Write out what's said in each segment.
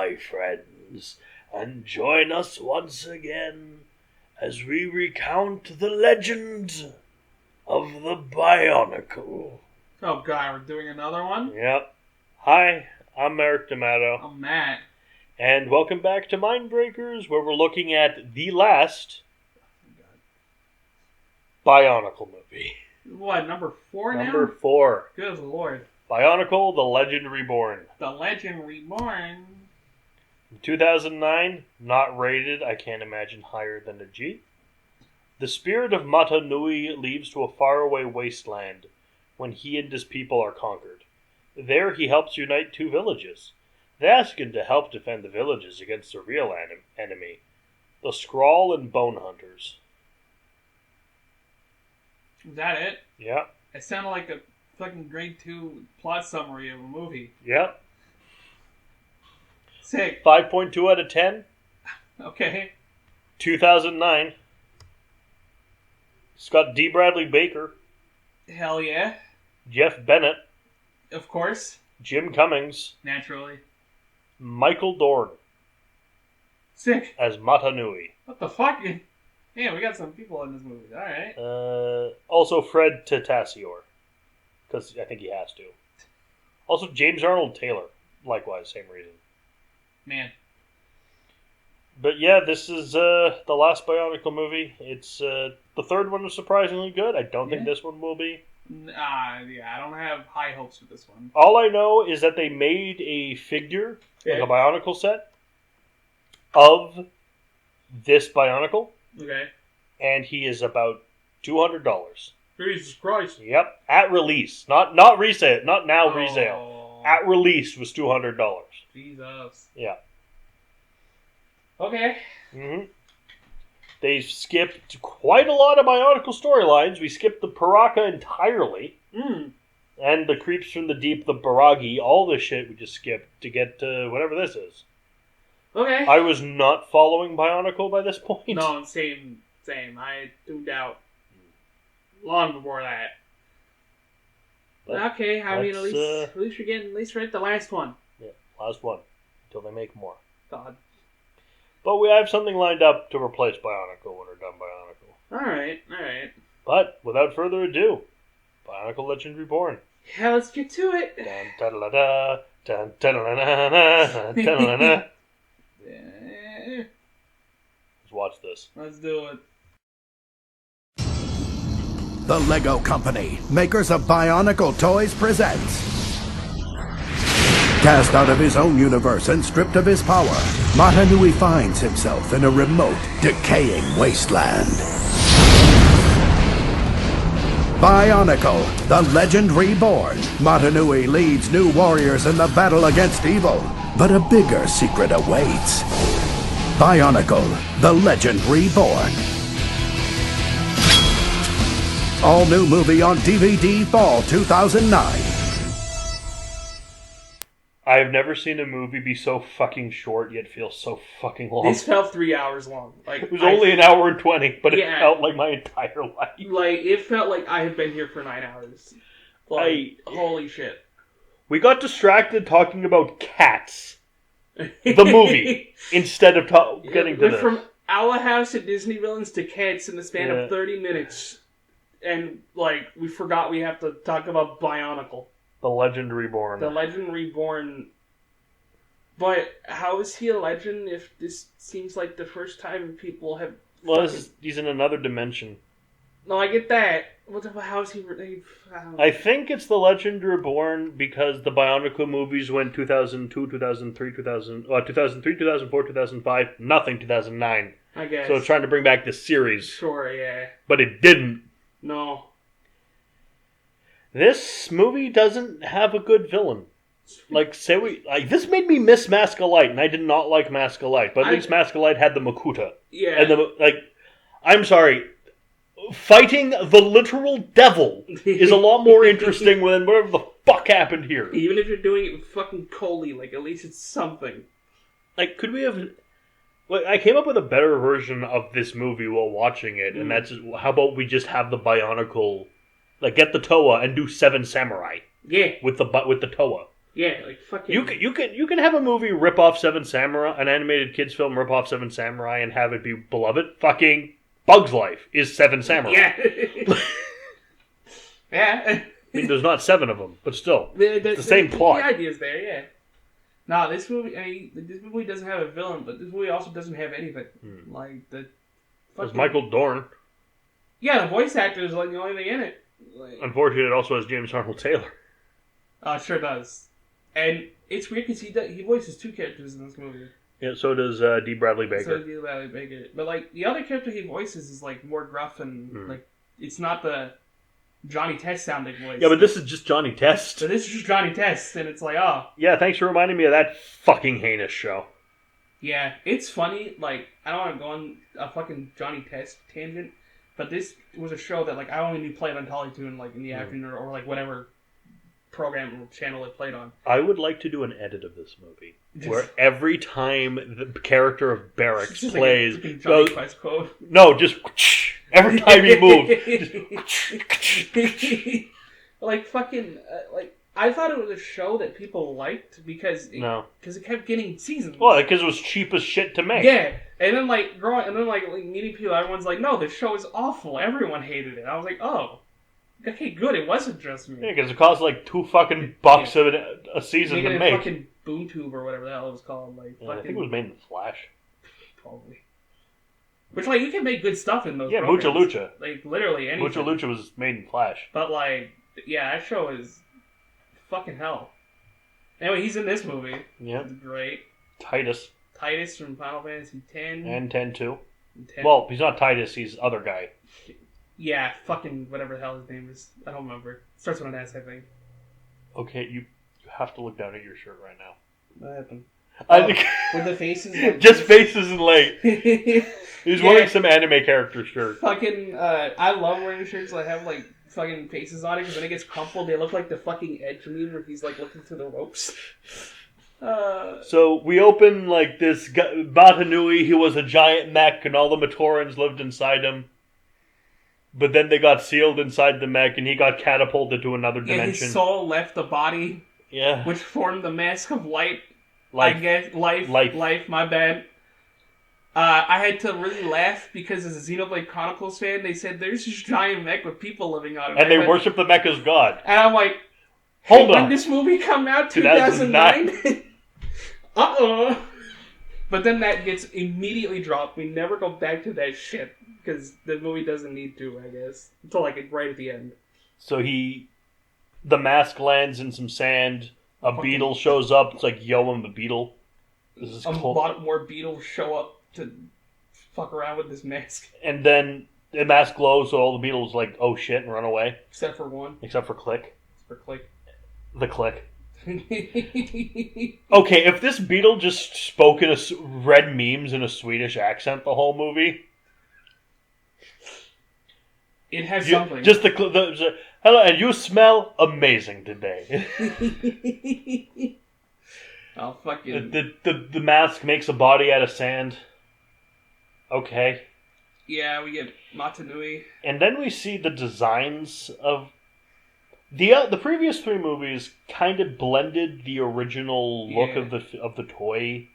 my friends, and join us once again as we recount the legend of the Bionicle. Oh god, we're doing another one? Yep. Hi, I'm Eric D'Amato. I'm Matt. And welcome back to Mindbreakers, where we're looking at the last Bionicle movie. What, number 4 now? Number 4. Good lord. Bionicle, The Legend Reborn. The Legend Reborn. In 2009, not rated, I can't imagine higher than a G. The spirit of Mata Nui leaves to a faraway wasteland when he and his people are conquered. There he helps unite 2 villages. They ask him to help defend the villages against the real enemy, the Skrull and Bone Hunters. Is that it? Yeah. It sounded like a fucking grade 2 plot summary of a movie. Yep. Sick. 5.2 out of 10. Okay. 2009. It's got D. Bradley Baker. Hell yeah. Jeff Bennett. Of course. Jim Cummings. Naturally. Michael Dorn. Sick. As Mata Nui. What the fuck? Yeah, we got some people in this movie. Alright. Also Fred Tatasciore. Because I think he has to. Also James Arnold Taylor. Likewise, same reason. Man. But yeah, this is the last Bionicle movie. It's the third one was surprisingly good. I don't think this one will be. Yeah, I don't have high hopes for this one. All I know is that they made a figure, like a Bionicle set, of this Bionicle. Okay. And he is about $200. Jesus Christ. Yep. At release. Not resale. Not now resale. Oh. At release was $200. Jesus. Yeah. Okay. Mm-hmm. They skipped quite a lot of Bionicle storylines. We skipped the Paraka entirely. And the Creeps from the Deep, the Baragi, all this shit we just skipped to get to whatever this is. Okay. I was not following Bionicle by this point. No, same. I tuned out long before that. But okay, I mean, at least we're at the last one. Yeah, last one. Until they make more. God. But we have something lined up to replace Bionicle when we're done Bionicle. Alright. But, without further ado, Bionicle Legend Reborn. Yeah, let's get to it. Dun, da-da-da-da, dun, da-da-da-da, da-da-da-da. Let's watch this. Let's do it. The Lego Company, makers of Bionicle toys, presents... Cast out of his own universe and stripped of his power, Mata Nui finds himself in a remote, decaying wasteland. Bionicle, the Legend Reborn. Mata Nui leads new warriors in the battle against evil, but a bigger secret awaits. Bionicle, the Legend Reborn. All new movie on DVD fall 2009. I have never seen a movie be so fucking short yet feel so fucking long. This felt 3 hours long. Like it was only an hour and 20, but it felt like my entire life. Like, it felt like I had been here for 9 hours. Like, holy shit. We got distracted talking about Cats, the movie, instead of getting to this. From Owl House to Disney villains to Cats in the span of 30 minutes. And, like, we forgot we have to talk about Bionicle. The Legend Reborn. The Legend Reborn. But how is he a legend if this seems like the first time people have... Well, he's in another dimension. No, I get that. How is he... I think it's The Legend Reborn because the Bionicle movies went 2002, 2003, 2003, 2004, 2005, nothing 2009. I guess. So it's trying to bring back the series. Sure, yeah. But it didn't. No. This movie doesn't have a good villain. This made me miss Mask of Light, and I did not like Mask of Light. But at least Mask of Light had the Makuta. Yeah. And I'm sorry, fighting the literal devil is a lot more interesting than whatever the fuck happened here. Even if you're doing it with fucking Coley, at least it's something. Could we have... I came up with a better version of this movie while watching it, and that's how about we just have the Bionicle, get the Toa and do 7 Samurai. Yeah. With the Toa. Yeah, like fucking. You can have a movie rip off Seven Samurai, an animated kids film rip off Seven Samurai, and have it be beloved. Fucking Bug's Life is Seven Samurai. Yeah. Yeah. I mean, there's not 7 of them, but still, it's the same plot. The idea's there, yeah. No, this movie doesn't have a villain, but this movie also doesn't have anything. Like the. There's Michael Dorn. Yeah, the voice actor is like the only thing in it. Like, unfortunately, it also has James Arnold Taylor. Oh, it sure does. And it's weird because he voices 2 characters in this movie. Yeah, so does D. Bradley Baker. So does D. Bradley Baker. But like the other character he voices is like more gruff and like it's not the Johnny Test sounding voice. Yeah, but this is just Johnny Test. So this is just Johnny Test, and it's like, oh. Yeah, thanks for reminding me of that fucking heinous show. Yeah, it's funny. Like, I don't want to go on a fucking Johnny Test tangent, but this was a show that like I only knew played on Teletoon like in the afternoon or like whatever program or channel it played on. I would like to do an edit of this movie where every time the character of Barracks plays, like a Johnny Quest code. No, just every time he moves. Like fucking like I thought it was a show that people liked because it kept getting seasons. Well, because it was cheap as shit to make. Yeah, and then like meeting people, everyone's like, "No, this show is awful." Everyone hated it. I was like, "Oh, okay, good. It wasn't just me." Yeah, because it cost like $2 fucking bucks a season to make. Fucking BoomTube or whatever the hell it was called. Like, I think it was made in Flash. Probably. Which like you can make good stuff in those. Yeah, programs. Mucha Lucha. Like literally anything. Mucha Lucha was made in Flash. But like, yeah, that show is fucking hell. Anyway, he's in this movie. Yeah, it's great. Titus from Final Fantasy X and 10 too. Well, he's not Titus. He's other guy. Yeah, fucking whatever the hell his name is. I don't remember. Starts with an S, I think. Okay, you have to look down at your shirt right now. What happened? With the faces? Like just faces and light. He's wearing some anime character shirt. Fucking, I love wearing shirts that have, like, fucking faces on it, because when it gets crumpled, they look like the fucking Edge meme where he's, like, looking through the ropes. So we open, like, this Batanui, he was a giant mech, and all the Matorans lived inside him. But then they got sealed inside the mech, and he got catapulted to another dimension. His soul left the body. Yeah. Which formed the Mask of Light. I guess. Life, my bad. I had to really laugh because as a Xenoblade Chronicles fan, they said there's this giant mech with people living on it. And they worship the mech as God. And I'm like, hold on. When did this movie come out? 2009? Uh-oh. But then that gets immediately dropped. We never go back to that shit because the movie doesn't need to, I guess. Until like right at the end. So the mask lands in some sand. A beetle shows up. It's like, yo, I'm the beetle. This is cool. A lot more beetles show up to fuck around with this mask. And then the mask glows, so all the beetles like, oh shit, and run away. Except for one. Except for Click. For Click. The Click. Okay, if this beetle just spoke read memes in a Swedish accent the whole movie... It has something. Just the hello, and you smell amazing today. Oh, fucking... The mask makes a body out of sand. Okay. Yeah, we get Matanui. And then we see the designs of... The previous 3 movies kind of blended the original look of the toy,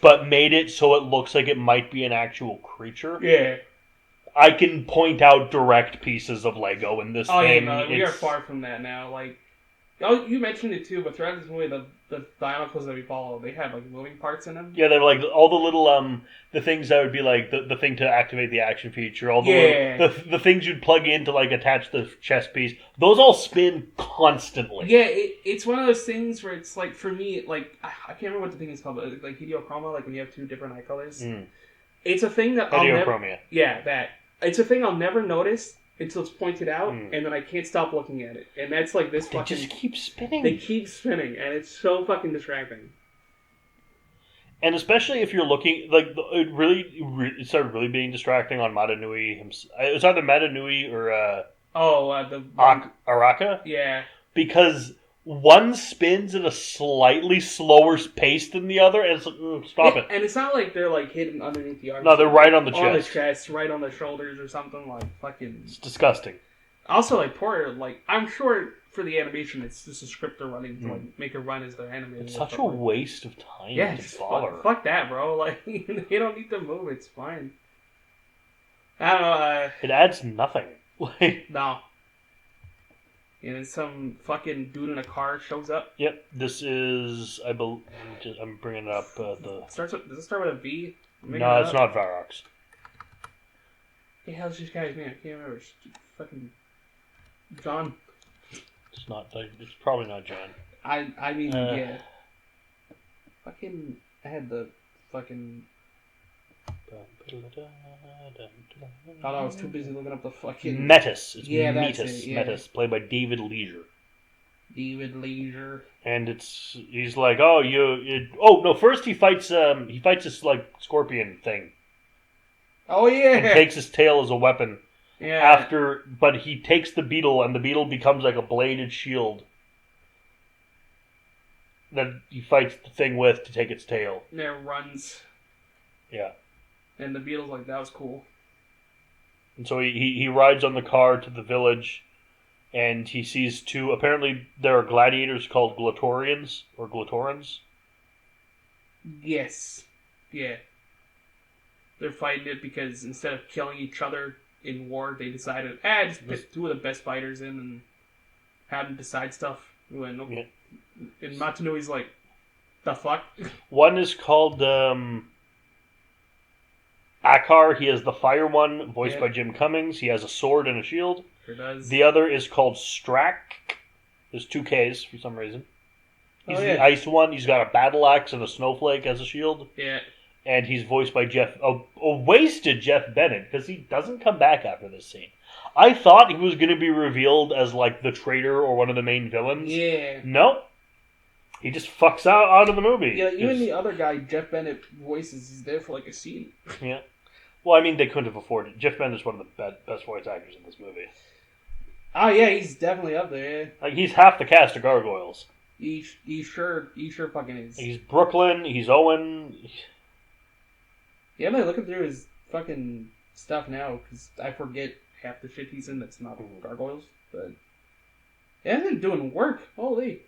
but made it so it looks like it might be an actual creature. Yeah. I can point out direct pieces of Lego in this thing. Yeah, no, we are far from that now. Like, you mentioned it too, but throughout this movie, the Bionicles that we follow, they had like moving parts in them. Yeah, they're like all the little the things that would be like the thing to activate the action feature, all the the things you'd plug in to like attach the chest piece. Those all spin constantly. Yeah, it's one of those things where it's like for me, like I can't remember what the thing is called, but like heliochroma, like when you have 2 different eye colors. It's a thing that Heliochromia. It's a thing I'll never notice until it's pointed out, and then I can't stop looking at it. And that's like this fucking... They just keep spinning. They keep spinning, and it's so fucking distracting. And especially if you're looking... Like, it started really being distracting on Matanui. It was either Matanui or... Araka? Yeah. Because... one spins at a slightly slower pace than the other, and it's like, stop it. And it's not like they're like hidden underneath the arms. No, they're right on the chest. On the chest, right on the shoulders or something, like fucking... It's disgusting. Also, like, I'm sure for the animation, it's just a script they're running to like make it run as they're animating. It's such a waste of time. Yeah, to bother. fuck that, bro. Like you don't need to move. It's fine. I don't know. It adds nothing. No. And then some fucking dude in a car shows up. Yep, this is I'm bringing up the. Does it start with a V? No, it's not Varox. Hey, how's this guy's name? I can't remember. It's fucking John. It's not. It's probably not John. I mean, yeah. Fucking. I had the fucking. Oh, I was too busy looking up the fucking... Metis. It's Metis. Metis. Yeah. Metis, played by David Leisure. David Leisure. And he's like, oh, oh, no, first he fights this, like, scorpion thing. Oh, yeah. And takes his tail as a weapon. Yeah. But he takes the beetle, and the beetle becomes like a bladed shield that he fights the thing with to take its tail. And it runs. Yeah. And the beetle's like, that was cool. And so he rides on the car to the village, and he sees two... Apparently, there are gladiators called Glatorians, or Glatorans. Yes. Yeah. They're fighting it because instead of killing each other in war, they decided, just put two of the best fighters in and have them decide stuff. And Matanui's like, the fuck? One is called... Akar, he has the fire one, voiced by Jim Cummings. He has a sword and a shield. Sure does. The other is called Strack. There's two Ks for some reason. He's the ice one. He's got a battle axe and a snowflake as a shield. Yeah. And he's voiced by a wasted Jeff Bennett, because he doesn't come back after this scene. I thought he was going to be revealed as, like, the traitor or one of the main villains. Yeah. Nope. He just fucks out of the movie. Yeah, even the other guy, Jeff Bennett voices, he's there for, like, a scene. Yeah. Well, I mean, they couldn't have afforded it. Jeff Bennett's one of the best voice actors in this movie. Oh, yeah, he's definitely up there, yeah. Like, he's half the cast of Gargoyles. He sure fucking is. He's Brooklyn, he's Owen. Yeah, I'm like looking through his fucking stuff now, because I forget half the shit he's in that's not Gargoyles, but... Yeah, he's been doing work. Holy.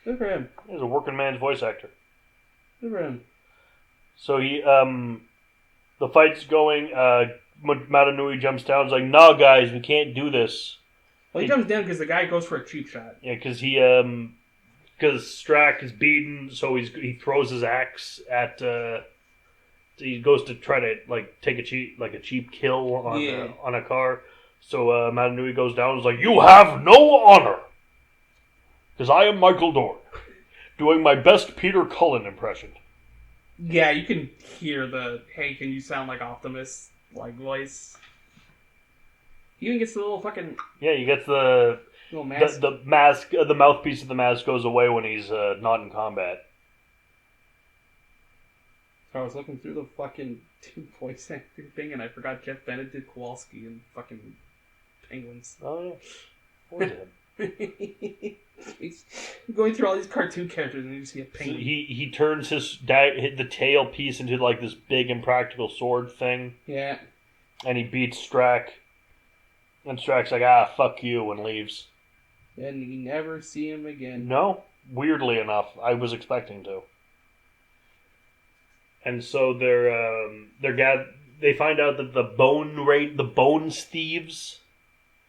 Good for him. He's a working man's voice actor. Good for him. So he, the fight's going, Matanui jumps down, he's like, no, guys, we can't do this. Well, he jumps down because the guy goes for a cheap shot. Yeah, because because Strack is beaten, so he throws his axe at, he goes to try to, like, take a cheap kill on a car. So, Matanui goes down and is like, you have no honor! Because I am Michael Dorn, doing my best Peter Cullen impression. Yeah, you can hear the, hey, can you sound like Optimus, like, voice. He even gets the little fucking... Yeah, he gets the... little mask. The mask, the mouthpiece of the mask goes away when he's not in combat. So I was looking through the fucking voice acting thing, and I forgot Jeff Bennett did Kowalski and fucking Penguins. Oh, yeah. What is it? He's going through all these cartoon characters and you see a penguin. So he turns the tail piece into like this big impractical sword thing. Yeah. And he beats Strack. And Strack's like, fuck you, and leaves. And you never see him again. No. Weirdly enough, I was expecting to. And so they find out that the Bones Thieves...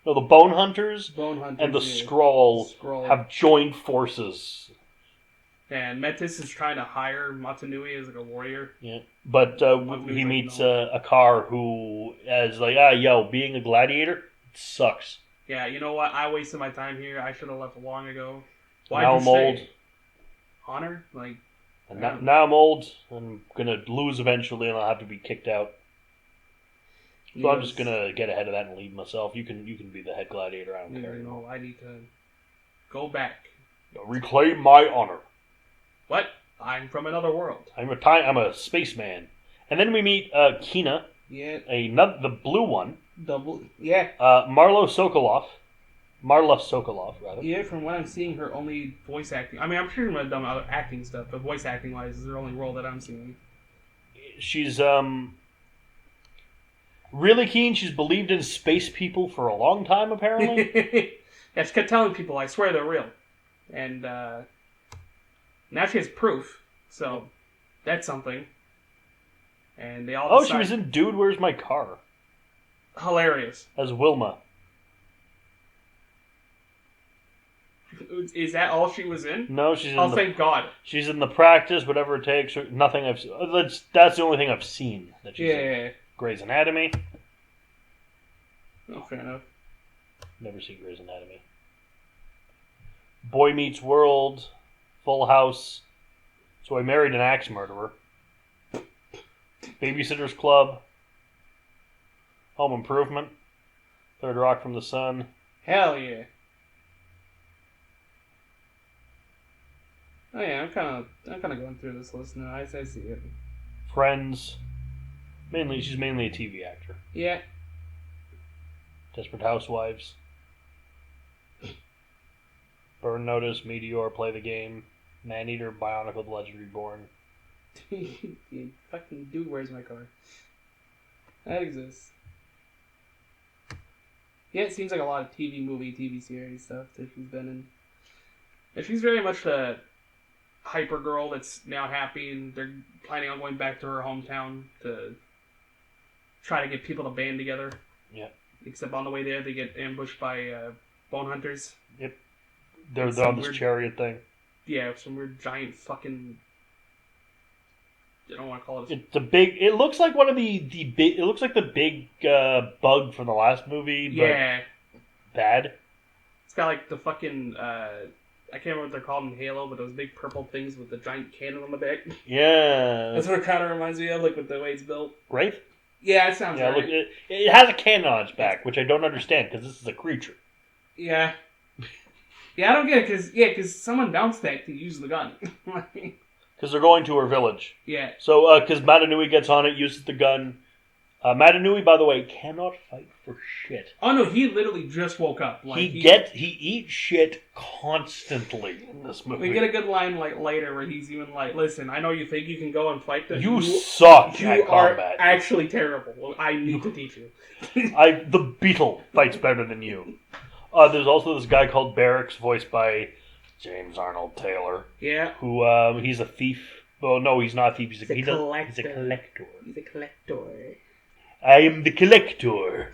No, the Bone Hunters and the Skrull have joined forces. And Metis is trying to hire Matanui as like a warrior. Yeah, but he meets a car who is like, being a gladiator sucks. Yeah, you know what? I wasted my time here. I should have left long ago. Now I'm old. Honor? Like... And now I'm old. I'm going to lose eventually and I'll have to be kicked out. So I'm just gonna get ahead of that and leave myself. You can be the head gladiator. I don't care. No, I need to go back. Reclaim my honor. What? I'm from another world. I'm a spaceman. And then we meet Kina. Yeah. The blue one. Yeah. Marla Sokolov, rather. Yeah, from what I'm seeing, her only voice acting. I mean, I'm sure she might have done other acting stuff, but voice acting wise, is her only role that I'm seeing. She's really keen. She's believed in space people for a long time, apparently. Yeah, she kept telling people, I swear they're real. And now she has proof. So that's something. And they all decide... she was in Dude, Where's My Car? Hilarious. As Wilma. Is that all she was in? No, she's in thank God. She's in The Practice, Whatever It Takes. Nothing I've seen. That's the only thing I've seen that she's in. Grey's Anatomy. Oh, fair enough. Never seen Grey's Anatomy. Boy Meets World. Full House. So I Married an Axe Murderer. Babysitter's Club. Home Improvement. Third Rock from the Sun. Hell yeah. Oh yeah, I'm kind of going through this list now. I see it. Friends. She's mainly a TV actor. Yeah. Desperate Housewives. Burn Notice, Meteor, Play the Game, Maneater, Bionicle, The Legend Reborn. You fucking Dude, Where's My Car? That exists. Yeah, it seems like a lot of TV series stuff that she's been in. And she's very much a hyper girl that's now happy, and they're planning on going back to her hometown to try to get people to band together. Yeah. Except on the way there, they get ambushed by bone hunters. Yep. They're on this chariot thing. Yeah, some weird giant fucking... I don't want to call it... It's a big... It looks like one of the big... It looks like the big bug from the last movie, but yeah. Bad. It's got like the fucking... I can't remember what they're called in Halo, but those big purple things with the giant cannon on the back. Yeah. That's what it kind of reminds me of, like with the way it's built. Right? Yeah, it sounds right. Look, it has a cannon on its back, which I don't understand, because this is a creature. Yeah. Yeah, I don't get it, because someone bounced that to use the gun. Because they're going to her village. Yeah. So, because Matanui gets on it, uses the gun. Matanui, by the way, cannot fight for shit. Oh no, he literally just woke up. Like, he eats shit constantly in this movie. We get a good line like later where he's even like, "Listen, I know you think you can go and fight them. You suck you at combat. Are actually terrible. Well, I need to teach you." The Beetle fights better than you. There's also this guy called Barracks, voiced by James Arnold Taylor. Yeah. Who he's a thief. Well, no, he's not a thief. He's a collector. He's a collector. I am the collector.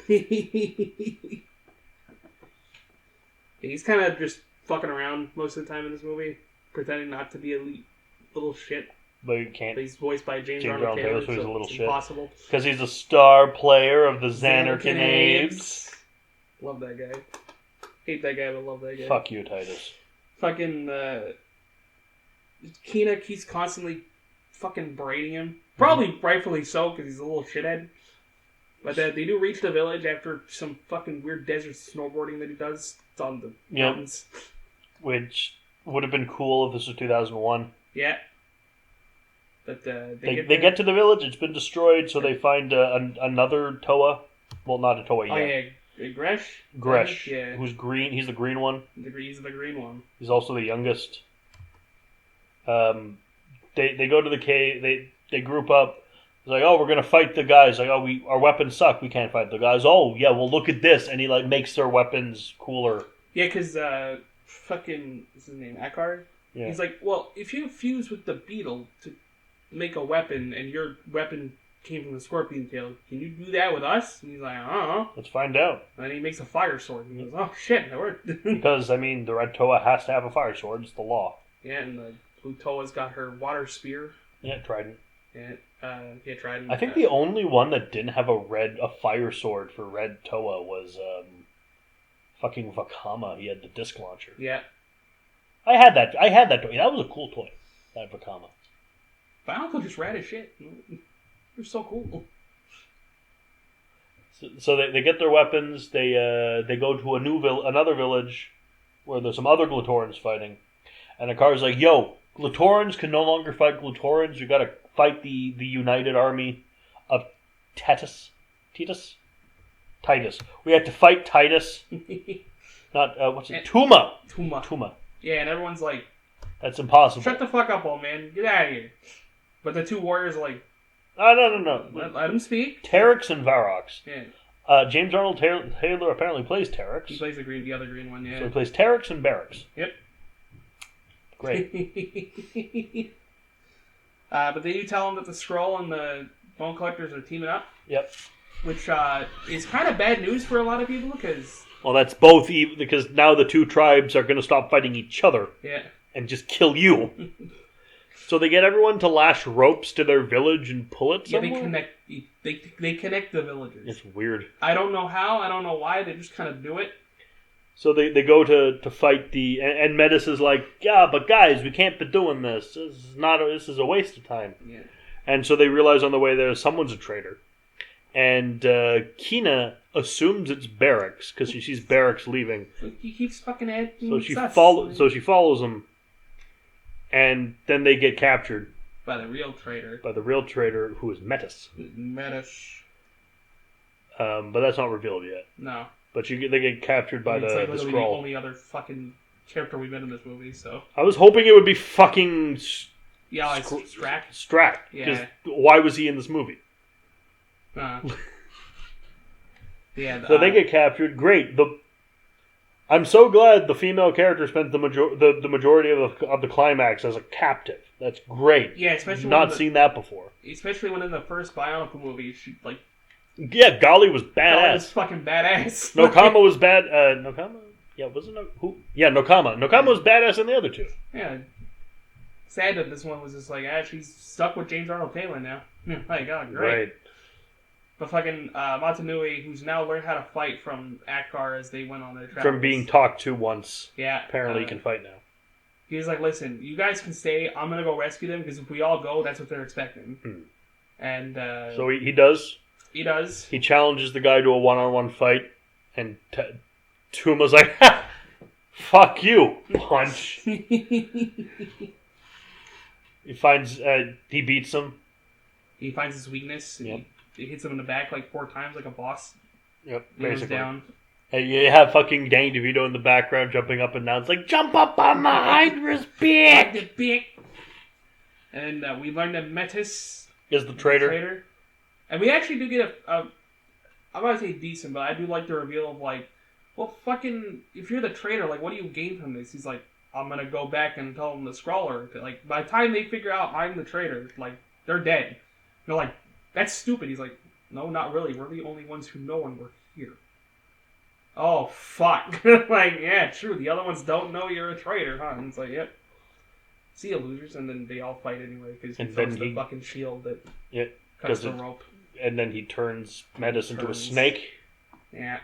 He's kind of just fucking around most of the time in this movie, pretending not to be a little shit. But you can't. But he's voiced by James Arnold Taylor, so he's a little shit. Impossible. Because he's a star player of the Xanarkanabes. Love that guy. Hate that guy, but love that guy. Fuck you, Titus. Fucking Keena keeps constantly fucking braiding him. Probably rightfully so, because he's a little shithead. But they do reach the village after some fucking weird desert snowboarding that he does. It's on the mountains. Which would have been cool if this was 2001. Yeah. But they get to the village, it's been destroyed, so they find another Toa. Well, not a Toa yet. Oh, yeah. Gresh. Yeah. Who's green. He's the green one. He's the green one. He's also the youngest. They go to the cave. They group up. It's like, oh, we're gonna fight the guys. Like, oh, our weapons suck. We can't fight the guys. Oh, yeah. Well, look at this, and he like makes their weapons cooler. Yeah, because fucking what's his name, Akar. Yeah. He's like, well, if you fuse with the beetle to make a weapon, and your weapon came from the scorpion tail, can you do that with us? And he's like, I don't know. Let's find out. And then he makes a fire sword. And he goes, oh shit, that worked. Because I mean, the red Toa has to have a fire sword. It's the law. Yeah, and the blue Toa's got her water spear. Yeah, trident. Yeah, trident. I think the only one that didn't have a fire sword for red Toa was fucking Vakama. He had the disc launcher. Yeah. I had that toy. That was a cool toy. That Vakama. Bionicle just rad as shit. They're so cool. So they get their weapons. They go to another village where there's some other Glatorans fighting, and Akar's like, "Yo, Glatorans can no longer fight Glatorans. You got to fight the united army of Titus. We have to fight Titus. Not what's it? Tuma. Yeah, and everyone's like, "That's impossible. Shut the fuck up, old man. Get out of here." But the two warriors are like, no. Let him speak. Terex and Varox. Yeah. James Arnold Taylor apparently plays Terex. He plays the other green one, yeah. So he plays Terex and Barracks. Yep. Great. But they do tell him that the Skrull and the Bone Collectors are teaming up. Yep. Which is kind of bad news for a lot of people because... Well, that's both evil, because now the two tribes are going to stop fighting each other. Yeah. And just kill you. So they get everyone to lash ropes to their village and pull it somewhere? Yeah, they connect the villagers. It's weird. I don't know how, I don't know why, they just kind of do it. So they go to fight the... And Metis is like, yeah, but guys, we can't be doing this. This is a waste of time. Yeah. And so they realize on the way there someone's a traitor. And Kina assumes it's Barracks, because she sees Barracks leaving. He keeps fucking acting So she sus. follows him. And then they get captured. By the real traitor. By the real traitor, who is Metis. But that's not revealed yet. No. But they get captured by the Skrull. The only other fucking character we met in this movie, so... I was hoping it would be fucking... Yeah, it's Strack. Strack. Because why was he in this movie? Yeah. So they get captured. Great. I'm so glad the female character spent the majority of the climax as a captive. That's great. Yeah, especially not seen that before. Especially when in the first Bionicle movie, she like. Yeah, Golly was badass. Golly was fucking badass. Nokama was bad. Nokama. Yeah, wasn't it who? Yeah, Nokama. Nokama was badass in the other two. Yeah. Sad that this one was just like, she's stuck with James Arnold Taylor now. My God, great. Right. But fucking Matanui, who's now learned how to fight from Akbar as they went on their travels. From being talked to once. Yeah. Apparently he can fight now. He was like, listen, you guys can stay. I'm going to go rescue them because if we all go, that's what they're expecting. And so he does? He does. He challenges the guy to a one-on-one fight. And Tuma's like, ha! Fuck you! Punch. He beats him. He finds his weakness. Yep. He hits him in the back like 4 times like a boss. Yep, basically. Down. And you have fucking Danny DeVito in the background jumping up and down. It's like, jump up on the Hydra's back! And we learn that Metis is the traitor. And we actually do get I'm not going to say decent, but I do like the reveal of like, well, fucking, if you're the traitor, like, what do you gain from this? He's like, I'm going to go back and tell them the Skruller. Like, by the time they figure out I'm the traitor, like, they're dead. They're like, that's stupid. He's like, no, not really. We're the only ones who know and we're here. Oh, fuck. Like, yeah, true. The other ones don't know you're a traitor, huh? And it's like, yep. See you, losers. And then they all fight anyway because he throws the fucking shield that cuts the rope. And then he turns Metis into a snake. Yeah.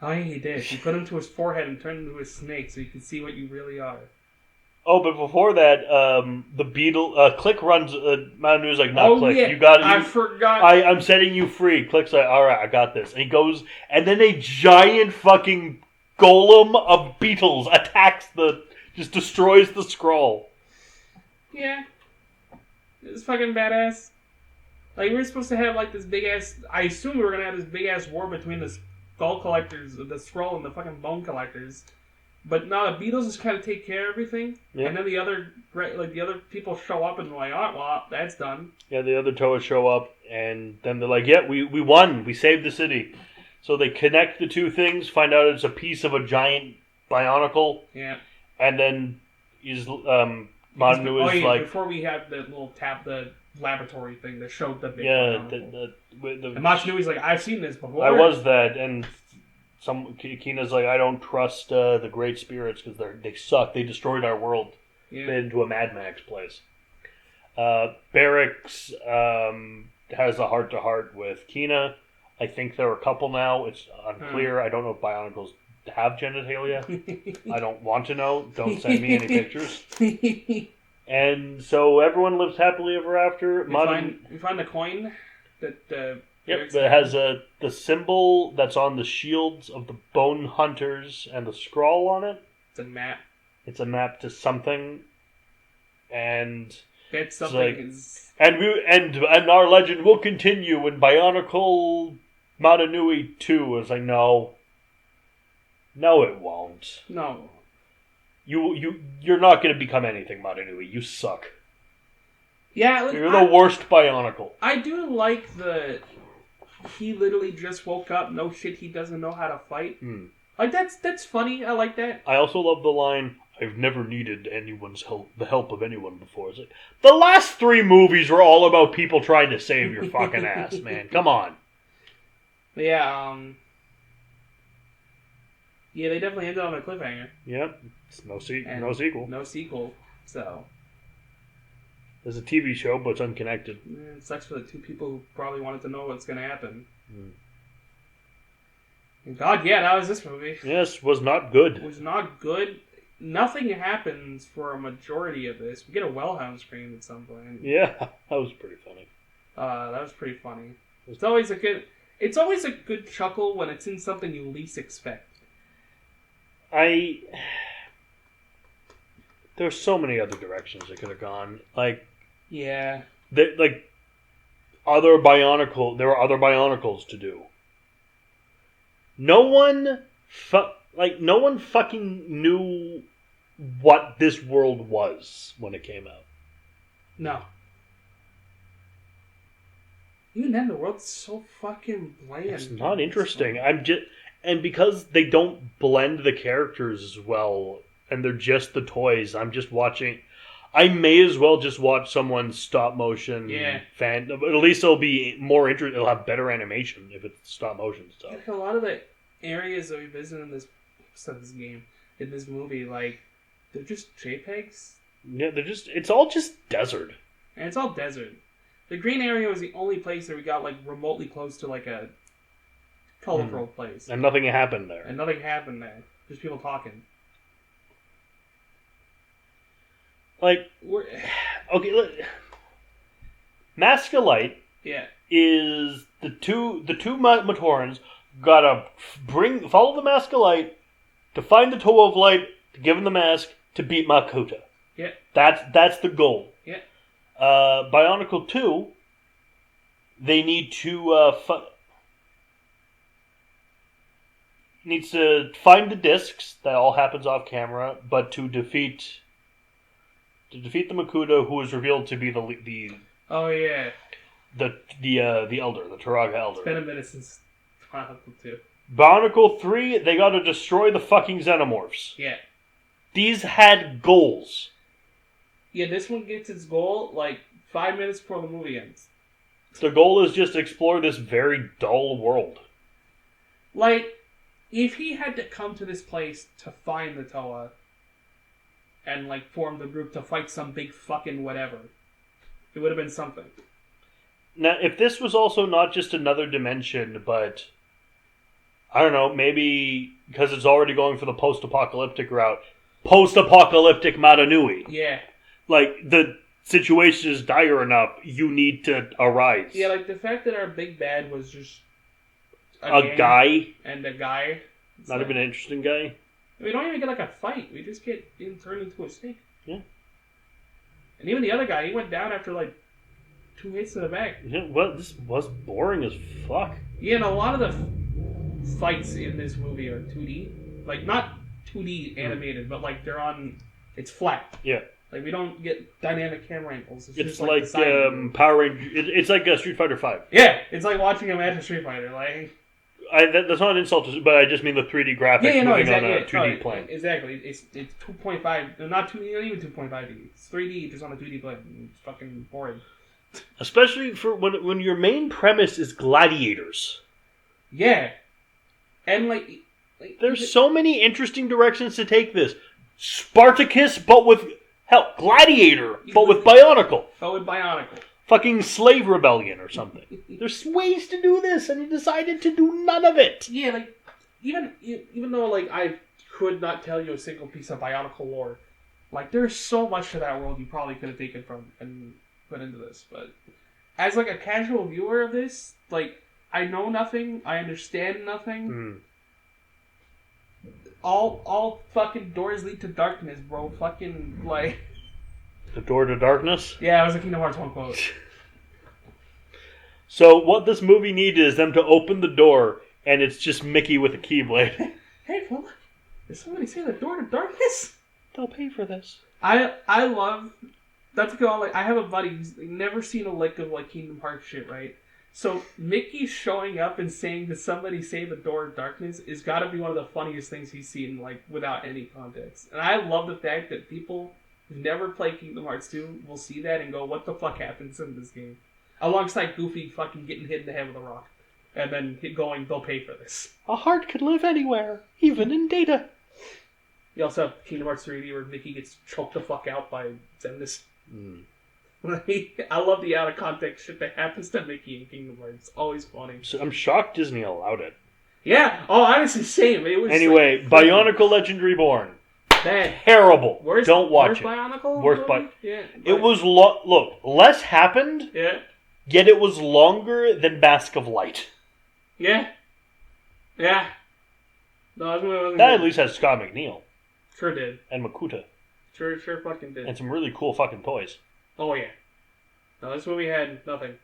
Oh, yeah, he did. He put him to his forehead and turned into a snake so you can see what you really are. Oh, but before that, the beetle, Click runs, Mananu's like, not Click, yeah. you got it. I forgot. I'm setting you free. Click's like, alright, I got this. And he goes, and then a giant fucking golem of beetles attacks just destroys the Skrull. Yeah. It's fucking badass. Like, we were supposed to have, like, this big-ass, I assume we were gonna have this big-ass war between the Skull Collectors, the Skrull, and the fucking Bone Collectors. But no, the Beatles just kind of take care of everything, and then the other people show up and they're like, oh, well, that's done. Yeah, the other Toa show up, and then they're like, yeah, we won, we saved the city. So they connect the two things, find out it's a piece of a giant Bionicle, and then Manu is like... before we had the little the laboratory thing that showed the big Bionicle. And Machinui's like, I've seen this before. I was that, and... Kina's like, I don't trust the Great Spirits because they suck. They destroyed our world. Made into a Mad Max place. Barracks has a heart-to-heart with Kina. I think they're a couple now. It's unclear. I don't know if Bionicles have genitalia. I don't want to know. Don't send me any pictures. And so everyone lives happily ever after. We find the coin that... Yep, it has the symbol that's on the shields of the Bone Hunters and the Skrull on it. It's a map. It's a map to something, and that something is. And our legend will continue when Bionicle Matanui 2 is like, no, it won't. No, you're not going to become anything, Matanui. You suck. Yeah, you're the worst Bionicle. I do like he literally just woke up. No shit, he doesn't know how to fight. Like that's funny. I like that. I also love the line, "I've never needed anyone's help, the help of anyone before." It's like, the last 3 movies were all about people trying to save your fucking ass, man. Come on. But yeah, yeah, they definitely ended on a cliffhanger. Yep. It's no sequel. No sequel. So there's a TV show, but it's unconnected. it sucks for the 2 people who probably wanted to know what's going to happen. And God, yeah, that was this movie. Yes, was not good. It was not good. Nothing happens for a majority of this. We get a Wellhound scream at some point. Yeah, that was pretty funny. That was pretty funny. It's always a good chuckle when it's in something you least expect. There's so many other directions it could have gone. Like, yeah, there were other Bionicles to do. No one fucking knew what this world was when it came out. No. Even then, the world's so fucking bland. It's not interesting. And because they don't blend the characters as well, and they're just the toys, I'm just watching. I may as well just watch someone's stop motion fan. At least it'll be more interesting. It'll have better animation if it's stop motion stuff. Like a lot of the areas that we visit in this movie, like, they're just JPEGs. Yeah, it's all just desert. And it's all desert. The green area was the only place that we got, like, remotely close to, like, a colorful place. And nothing happened there. Just people talking. Like, okay, look. Mask of Light is the two Matorans gotta follow the Mask of Light to find the Toe of Light, to give him the mask, to beat Makuta. Yeah. That's the goal. Yeah. Bionicle 2, they need to needs to find the discs. That all happens off camera, but to defeat the Makuta, who is revealed to be the elder, the Turaga elder. It's been a minute since Bionicle 2. Bionicle 3, they got to destroy the fucking Xenomorphs. Yeah. These had goals. Yeah, this one gets its goal like 5 minutes before the movie ends. The goal is just to explore this very dull world. Like, if he had to come to this place to find the Toa and, like, form the group to fight some big fucking whatever, it would have been something. Now, if this was also not just another dimension, but, I don't know, maybe because it's already going for the post-apocalyptic route, post-apocalyptic Matanui. Yeah. Like, the situation is dire enough, you need to arise. Yeah, like, the fact that our big bad was just a guy. And a guy. Not even an interesting guy. We don't even get, like, a fight. We just get turned into a snake. Yeah. And even the other guy, he went down after, like, 2 hits to the back. Yeah, well, this was boring as fuck. Yeah, and a lot of the fights in this movie are 2D. Like, not 2D animated, but, like, it's flat. Yeah. Like, we don't get dynamic camera angles. It's just like Power Rangers. It's like Street Fighter 5. Yeah, it's like watching a match of Street Fighter. Like, that's not an insult, but I just mean the 3D graphics moving on a 2D plane. Exactly. It's 2.5, not 2D, not even 2.5D. It's 3D just on a 2D plane. It's fucking boring. Especially for when your main premise is gladiators. Yeah. And, like there's so many interesting directions to take this. Spartacus, but with... Hell, Gladiator, but with Bionicle. Fucking Slave Rebellion or something. There's ways to do this, and you decided to do none of it. Yeah, like, even though, like, I could not tell you a single piece of Bionicle lore, like, there's so much to that world you probably could have taken from and put into this. But as, like, a casual viewer of this, like, I know nothing, I understand nothing. All fucking doors lead to darkness, bro. Fucking, like... The door to darkness? Yeah, it was a Kingdom Hearts 1 quote. So, what this movie needed is them to open the door, and it's just Mickey with a keyblade. Hey, fella, did somebody say the door to darkness? They'll pay for this. I love... That's like, I have a buddy who's never seen a lick of, like, Kingdom Hearts shit, right? So Mickey showing up and saying that somebody say the door of darkness is got to be one of the funniest things he's seen, like, without any context. And I love the fact that people who've never played Kingdom Hearts 2 will see that and go, what the fuck happens in this game? Alongside Goofy fucking getting hit in the head with a rock. And then going, they'll pay for this. A heart could live anywhere, even in data. You also have Kingdom Hearts 3D where Mickey gets choked the fuck out by Xemnas. I love the out of context shit that happens to Mickey in Kingdom Hearts. It's always funny. So I'm shocked Disney allowed it. Yeah. Oh, honestly, same. It was anyway, like, Bionicle Legend Reborn. Bad. Terrible. Don't watch it. Bionicle? Worst Bionicle. Yeah. It was look. Less happened. Yeah. Yet it was longer than Mask of Light. Yeah. Yeah. No, that at least has Scott McNeil. Sure did. And Makuta. Sure fucking did. And some really cool fucking toys. Oh, yeah. No, this movie had nothing.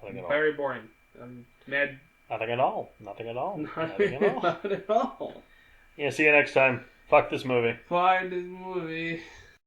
Nothing at all. Very boring. I'm mad. Nothing at all. Nothing at all. Nothing at all. Yeah, see you next time. Fuck this movie. Find this movie.